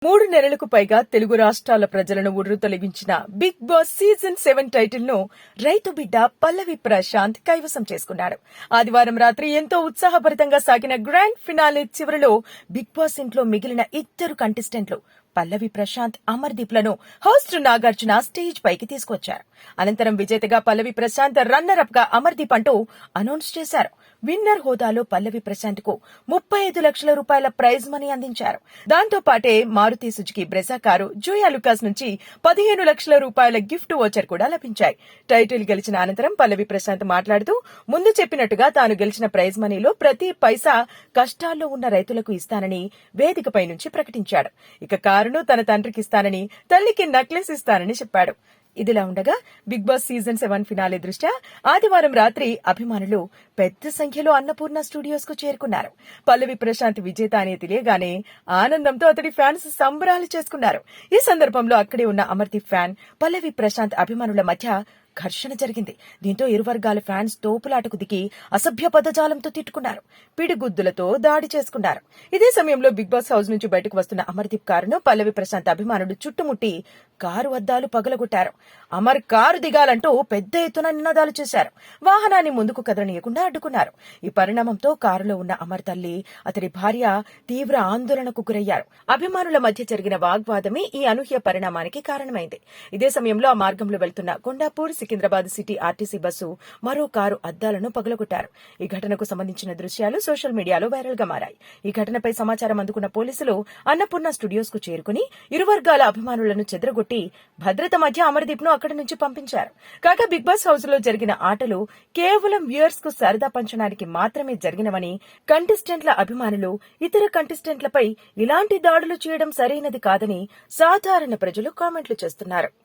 3 నెలలకు పైగా తెలుగు రాష్ట్రాల ప్రజలను ఉర్రూతలెగించిన బిగ్ బాస్ సీజన్ 7 టైటిల్ ను రైతు బిడ్డ పల్లవి ప్రశాంత్ కైవసం చేసుకున్నాడు. ఆదివారం రాత్రి ఎంతో ఉత్సాహభరితంగా సాగిన గ్రాండ్ ఫినాలే చివరిలో బిగ్ బాస్ ఇంట్లో మిగిలిన ఇద్దరు కంటెస్టెంట్లు పల్లవి ప్రశాంత్, అమర్దీప్ లను హోస్ట్ నాగార్జున స్టేజ్ పైకి తీసుకొచ్చారు. అనంతరం విజేతగా పల్లవి ప్రశాంత్, రన్నర్ అప్ గా అమర్దీప్ అంటూ అనౌన్స్ చేశారు. విన్నర్ హోదాలో పల్లవి ప్రశాంత్ కు 35 లక్షల రూపాయల ప్రైజ్ మనీ అందించారు. దాంతో పాటే Maruti Suzuki Brezza car, Joyalukkas నుంచి 15 లక్షల రూపాయల గిఫ్ట్ వోచర్ కూడా లభించాయి. టైటిల్ గెలిచిన అనంతరం పల్లవి ప్రశాంత్ మాట్లాడుతూ, ముందు చెప్పినట్టుగా తాను గెలిచిన ప్రైజ్ మనీలో ప్రతి పైసా కష్టాల్లో ఉన్న రైతులకు ఇస్తానని వేదికపై నుంచి ప్రకటించాడు. ఇక కారును తన తండ్రికి ఇస్తానని, తల్లికి నెక్లెస్ ఇస్తానని చెప్పాడు. ఇదిలా ఉండగా బిగ్ బాస్ సీజన్ 7 ఫినాలే దృష్ట్యా ఆదివారం రాత్రి అభిమానులు పెద్ద సంఖ్యలో అన్నపూర్ణ స్టూడియోస్ కు చేరుకున్నారు. పల్లవి ప్రశాంత్ విజేత అని తెలియగానే ఆనందంతో అతడి ఫ్యాన్స్ సంబరాలు చేసుకున్నారు. ఈ సందర్భంలో అక్కడే ఉన్న అమర్దీప్ ఫ్యాన్, పల్లవి ప్రశాంత్ అభిమానుల మధ్య ఘర్షణ జరిగింది. దీంతో ఇరు వర్గాల ఫ్యాన్స్ తోపులాటకు దిగి అసభ్య పదజాలంతో తిట్టుకున్నారు. పిడిగుద్దులతో దాడి చేసుకున్నారు. ఇదే సమయంలో బిగ్ బాస్ హౌస్ నుంచి బయటకు వస్తున్న అమర్దీప్ కారును పల్లవి ప్రశాంత్ అభిమానులు చుట్టుముట్టి కారు అద్దాలు పగలగొట్టారు. అమర్ కారు దిగాలంటూ పెద్ద ఎత్తున నినాదాలు చేశారు. వాహనాన్ని ముందుకు కదలనీయకుండా అడ్డుకున్నారు. ఈ పరిణామంతో కారులో ఉన్న అమర్ తల్లి, అతడి భార్య తీవ్ర ఆందోళనకు గురయ్యారు. అభిమానుల మధ్య జరిగిన వాగ్వాదమే ఈ అనూహ్య పరిణామానికి కారణమైంది. ఇదే సమయంలో ఆ మార్గంలో వెళ్తున్న Kondapur Secunderabad city RTC bus మరో కారు అద్దాలను పగలగొట్టారు. ఈ ఘటనకు సంబంధించిన దృశ్యాలు సోషల్ మీడియాలో వైరల్ గా మారాయి. ఈ ఘటనపై సమాచారం అందుకున్న పోలీసులు అన్నపూర్ణ స్టూడియోస్ కు చేరుకుని ఇరు వర్గాల అభిమానులను చెదరగొట్టి భద్రత మధ్య అమర్దీప్ ను అక్కడి నుంచి పంపించారు. కాగా బిగ్ బాస్ హౌస్ లో జరిగిన ఆటలు కేవలం వ్యూయర్స్ కు సరదా పంచడానికి మాత్రమే జరిగినవని, కంటెస్టెంట్ల అభిమానులు ఇతర కంటెస్టెంట్లపై ఇలాంటి దాడులు చేయడం సరైనది కాదని సాధారణ ప్రజలు కామెంట్లు చేస్తున్నారు.